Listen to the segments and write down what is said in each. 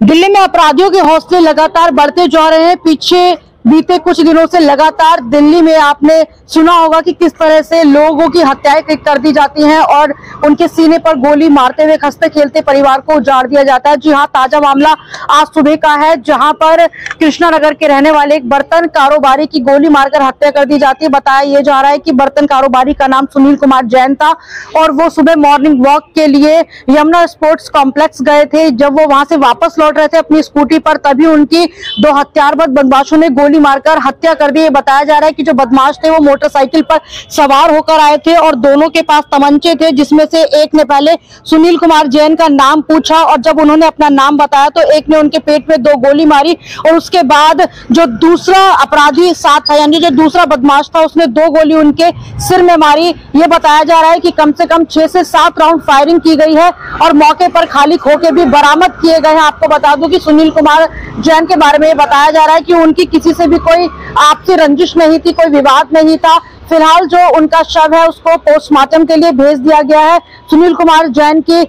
दिल्ली में अपराधियों के हौसले लगातार बढ़ते जा रहे हैं। पीछे बीते कुछ दिनों से लगातार दिल्ली में आपने सुना होगा कि किस तरह से लोगों की हत्याएं कर दी जाती हैं और उनके सीने पर गोली मारते हुए हंसते खेलते परिवार को उजाड़ दिया जाता है। जी हां, ताजा मामला आज सुबह का है, जहां पर कृष्णा नगर के रहने वाले एक बर्तन कारोबारी की गोली मारकर हत्या कर दी जाती है। बताया यह जा रहा है कि बर्तन कारोबारी का नाम सुनील कुमार जैन था और वो सुबह मॉर्निंग वॉक के लिए यमुना स्पोर्ट्स कॉम्प्लेक्स गए थे। जब वो वहां से वापस लौट रहे थे अपनी स्कूटी पर, तभी उनकी दो हथियारबंद बदमाशों ने गोली मारकर हत्या कर दी। बताया जा रहा है कि जो बदमाश थे वो मोटरसाइकिल पर सवार होकर आए थे और दोनों के पास तमंचे थे, जिसमें से एक ने पहले सुनील कुमार जैन का नाम पूछा और जब उन्होंने अपना नाम बताया तो एक ने उनके पेट में 2 गोली मारी और उसके बाद जो दूसरा अपराधी साथ था, यानी जो दूसरा बदमाश था, उसने 2 गोली उनके सिर में मारी। ये बताया जा रहा है कि कम से कम 6 से 7 राउंड फायरिंग की गई है और मौके पर खाली खोखे भी बरामद किए गए हैं। आपको बता दूं कि सुनील कुमार जैन के बारे में बताया जा रहा है कि उनकी किसी से भी कोई आपसी रंजिश नहीं थी, कोई विवाद नहीं था। फिलहाल जो उनका शव है उसको पोस्टमार्टम के लिए भेज दिया गया है। सुनील कुमार जैन की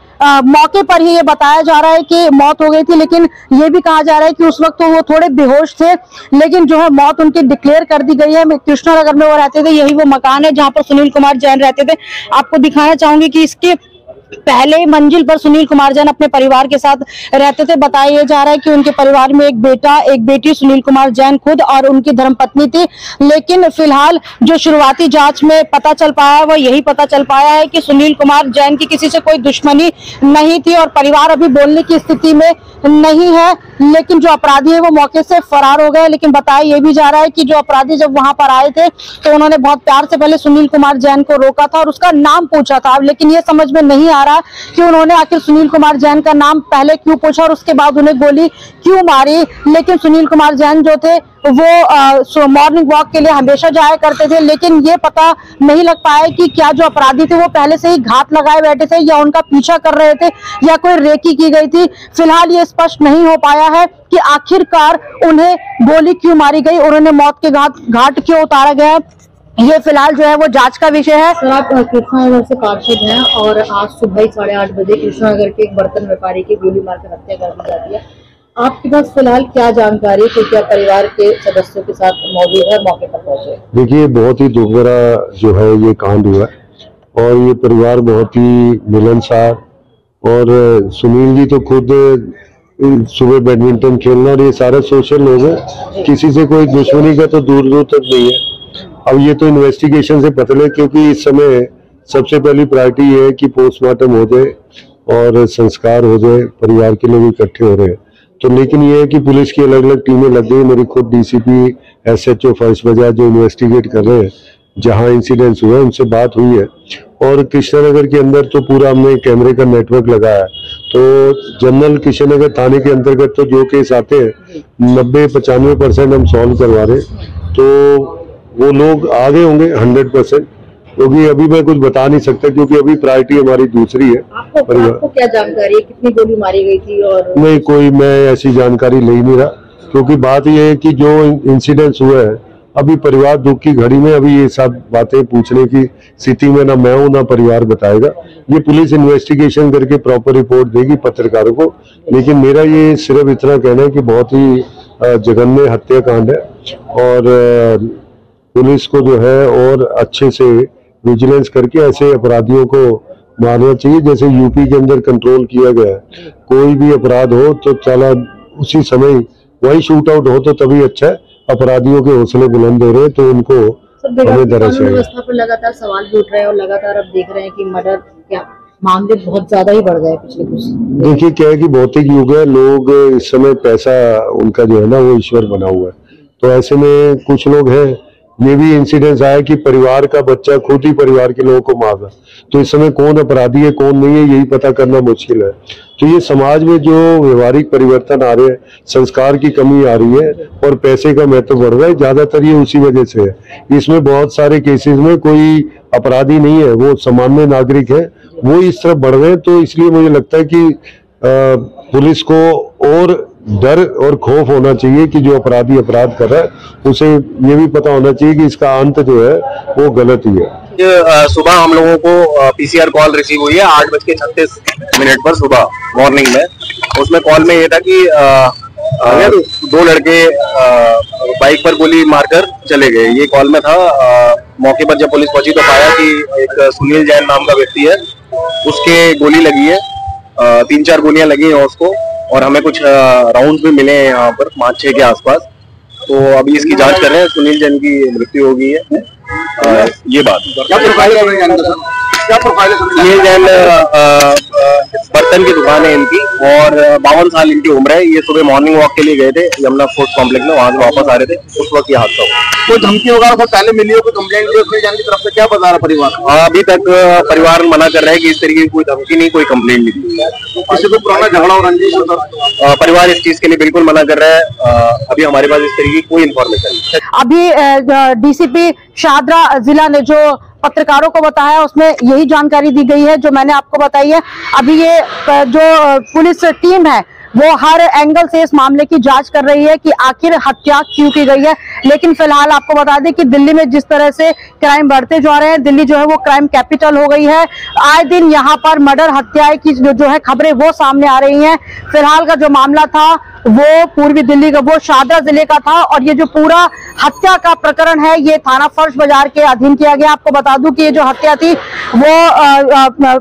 मौके पर ही ये बताया जा रहा है कि मौत हो गई थी, लेकिन ये भी कहा जा रहा है कि उस वक्त तो वो थोड़े बेहोश थे, लेकिन जो है मौत उनकी डिक्लेयर कर दी गई है। कृष्णा नगर में वो रहते थे, यही वो मकान है जहां पर सुनील कुमार जैन रहते थे। आपको दिखाना चाहूंगी कि इसके पहले मंजिल पर सुनील कुमार जैन अपने परिवार के साथ रहते थे। बताया जा रहा है कि उनके परिवार में एक बेटा एक बेटी, सुनील कुमार जैन खुद और उनकी धर्मपत्नी थी। लेकिन फिलहाल जो शुरुआती जांच में पता चल पाया है वो यही पता चल पाया है कि सुनील कुमार जैन की किसी से कोई दुश्मनी नहीं थी और परिवार अभी बोलने की स्थिति में नहीं है, लेकिन जो अपराधी है वो मौके से फरार हो गए। लेकिन बताया ये भी जा रहा है कि जो अपराधी जब वहां पर आए थे तो उन्होंने बहुत प्यार से पहले सुनील कुमार जैन को रोका था और उसका नाम पूछा था, लेकिन ये समझ में नहीं आ रहा कि उन्होंने आखिर सुनील कुमार जैन का नाम पहले क्यों पूछा और उसके बाद उन्हें गोली क्यों मारी। लेकिन सुनील कुमार जैन जो थे वो मॉर्निंग वॉक के लिए हमेशा जाया करते थे, लेकिन ये पता नहीं लग पाया कि क्या जो अपराधी थे वो पहले से ही घात लगाए बैठे थे या उनका पीछा कर रहे थे या कोई रेकी की गई थी। फिलहाल ये स्पष्ट नहीं हो पाया है कि आखिरकार उन्हें गोली क्यों मारी गई, उन्होंने मौत के घाट क्यों उतारा गया। ये फिलहाल जो है वो जांच का विषय है। सर, आप कृष्णा नगर से पार्षद हैं और आज सुबह 8:30 बजे कृष्णा नगर के एक बर्तन व्यापारी की गोली मारकर हत्या कर दी जाती है। आपके पास फिलहाल क्या जानकारी है, क्या परिवार के सदस्यों के साथ मौजूद है, मौके पर पहुंचे? देखिए, बहुत ही दुख भरा जो है ये कांड हुआ और ये परिवार बहुत ही मिलनसार, और सुनील जी तो खुद सुबह बैडमिंटन खेलना और ये सारे सोशल लोग हैं, किसी से कोई दुश्मनी का तो दूर दूर तक नहीं है। अब ये तो इन्वेस्टिगेशन से पता लगे, क्योंकि इस समय सबसे पहली प्रायोरिटी ये है कि पोस्टमार्टम हो जाए और संस्कार हो जाए, परिवार के लोग इकट्ठे हो रहे हैं। तो लेकिन ये है कि पुलिस की अलग अलग टीमें लग गई। मेरी खुद डीसीपी SHO फर्स्ट बाजार जो इन्वेस्टिगेट कर रहे हैं जहां इंसिडेंट्स हुए उनसे बात हुई है, और कृष्णा नगर के अंदर तो पूरा हमने कैमरे का नेटवर्क लगाया। तो जनरल कृष्णा नगर थाने के अंतर्गत तो जो केस आते हैं 90-95% हम सॉल्व करवा रहे हैं, तो वो लोग आगे होंगे 100%, क्योंकि अभी मैं कुछ बता नहीं सकता क्योंकि अभी प्रायोरिटी हमारी दूसरी है। आपको क्या जानकारी है, कितनी गोली मारी गई थी? और नहीं, कोई मैं ऐसी जानकारी ले नहीं रहा, क्योंकि बात यह है कि जो इंसिडेंट्स हुए हैं अभी परिवार दुख की घड़ी में अभी ये सब बातें पूछने की स्थिति में ना मैं हूं ना परिवार बताएगा। ये पुलिस इन्वेस्टिगेशन करके प्रॉपर रिपोर्ट देगी पत्रकारों को। लेकिन मेरा ये सिर्फ इतना कहना है कि बहुत ही जघन्य हत्याकांड है और पुलिस को जो है और अच्छे से विजिलेंस करके ऐसे अपराधियों को मारना चाहिए, जैसे यूपी के अंदर कंट्रोल किया गया है। कोई भी अपराध हो तो चला उसी समय वही शूट आउट हो तो तभी अच्छा है। अपराधियों के हौसले बुलंद हो रहे हैं तो उनको हमें दरअसल व्यवस्था पर लगातार सवाल भी उठ रहे हैं और लगातार अब देख रहे हैं कि मर्डर क्या मामले बहुत ज्यादा ही बढ़ गए पिछले कुछ। देखिए, क्या है कि भौतिक युग है, लोग इस समय पैसा उनका जो है ना वो ईश्वर बना हुआ है। तो ऐसे में कुछ लोग हैं, ये भी इंसिडेंस आया कि परिवार का बच्चा खुद ही परिवार के लोगों को मार रहा, तो इस समय कौन अपराधी है कौन नहीं है यही पता करना मुश्किल है। तो ये समाज में जो व्यवहारिक परिवर्तन आ रहे हैं, संस्कार की कमी आ रही है और पैसे का महत्व बढ़ रहा है, ज्यादातर ये उसी वजह से है। इसमें बहुत सारे केसेस में कोई अपराधी नहीं है, वो सामान्य नागरिक है, वो इस तरफ बढ़ रहे हैं। तो इसलिए मुझे लगता है कि पुलिस को और डर और खौफ होना चाहिए कि जो अपराधी अपराध कर रहा है उसे ये भी पता होना चाहिए कि इसका अंत जो है वो गलत ही है। सुबह हम लोगों को पीसीआर कॉल रिसीव हुई है 8:36 पर सुबह मॉर्निंग में। उसमें कॉल में ये था कि दो लड़के बाइक पर गोली मारकर चले गए, ये कॉल में था। मौके पर जब पुलिस पहुंची तो पाया कि एक सुनील जैन नाम का व्यक्ति है, उसके गोली लगी है, 3-4 गोलियां लगी हैं उसको, और हमें कुछ राउंड भी मिले हैं यहाँ पर 5-6 के आसपास। तो अभी इसकी जांच कर रहे हैं, सुनील जैन की मृत्यु हो गई है। ये बात क्या प्रोफाइल है? सुनील जैन बर्तन की दुकान है इनकी, और 52 साल इनकी उम्र है। ये सुबह मॉर्निंग वॉक के लिए गए थे यमुना स्पोर्ट्स कॉम्प्लेक्स में, वहां से वापस आ रहे थे, उस वक्त ये हादसा हुआ। कोई धमकी वगैरह बहुत पहले मिली हो, कोई कंप्लेंट की सुनील जैन की तरफ से, क्या बता रहा परिवार? अभी तक परिवार मना कर रहा है कि इस तरीके की कोई धमकी नहीं, कोई कंप्लेंट नहीं। किसी को पुराना झगड़ा और रंजिश होता? परिवार इस चीज के लिए बिल्कुल मना कर रहा है। अभी हमारे पास इस तरीके की कोई इन्फॉर्मेशन नहीं। अभी डीसीपी शाहदरा जिला ने जो पत्रकारों को बताया उसमें यही जानकारी दी गई है जो मैंने आपको बताई है। अभी ये जो पुलिस टीम है वो हर एंगल से इस मामले की जांच कर रही है कि आखिर हत्या क्यों की गई है। लेकिन फिलहाल आपको बता दें कि दिल्ली में जिस तरह से क्राइम बढ़ते जा रहे हैं, दिल्ली जो है वो क्राइम कैपिटल हो गई है। आए दिन यहाँ पर मर्डर हत्याएं की जो है खबरें वो सामने आ रही हैं। फिलहाल का जो मामला था वो पूर्वी दिल्ली का, वो शाहदरा जिले का था, और ये जो पूरा हत्या का प्रकरण है ये थाना फर्श बाजार के अधीन किया गया। आपको बता दूं कि ये जो हत्या थी वो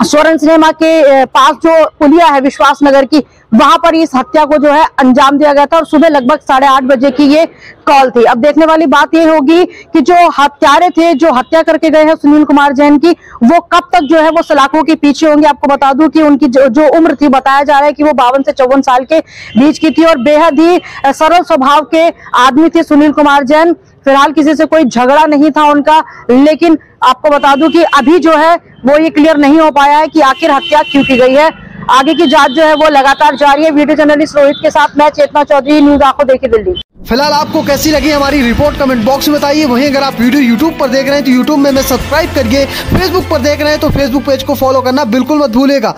स्वर्ण सिनेमा के पास जो पुलिया है विश्वास नगर की, वहां पर इस हत्या को जो है अंजाम दिया गया था, और सुबह लगभग 8:30 बजे की ये कॉल थी। अब देखने वाली बात ये होगी कि जो हत्यारे थे, जो हत्या करके गए हैं सुनील कुमार जैन की, वो कब तक जो है वो सलाखों के पीछे होंगे। आपको बता दूं कि उनकी जो उम्र थी, बताया जा रहा है कि वो 52 से 54 साल के बीच की थी, और बेहद ही सरल स्वभाव के आदमी थे सुनील कुमार जैन। फिलहाल किसी से कोई झगड़ा नहीं था उनका, लेकिन आपको बता दूं कि अभी जो है वो ये क्लियर नहीं हो पाया है कि आखिर हत्या क्यों की गई है। आगे की जांच जो है वो लगातार जारी है। वीडियो जर्नलिस्ट रोहित के साथ मैं चेतना चौधरी, न्यूज़ आंखों देखी दिल्ली। फिलहाल आपको कैसी लगी हमारी रिपोर्ट कमेंट बॉक्स में बताइए। वहीं अगर आप वीडियो यूट्यूब पर देख रहे हैं तो यूट्यूब में सब्सक्राइब करिए, फेसबुक पर देख रहे हैं तो फेसबुक पेज को फॉलो करना बिल्कुल मत भूलिएगा।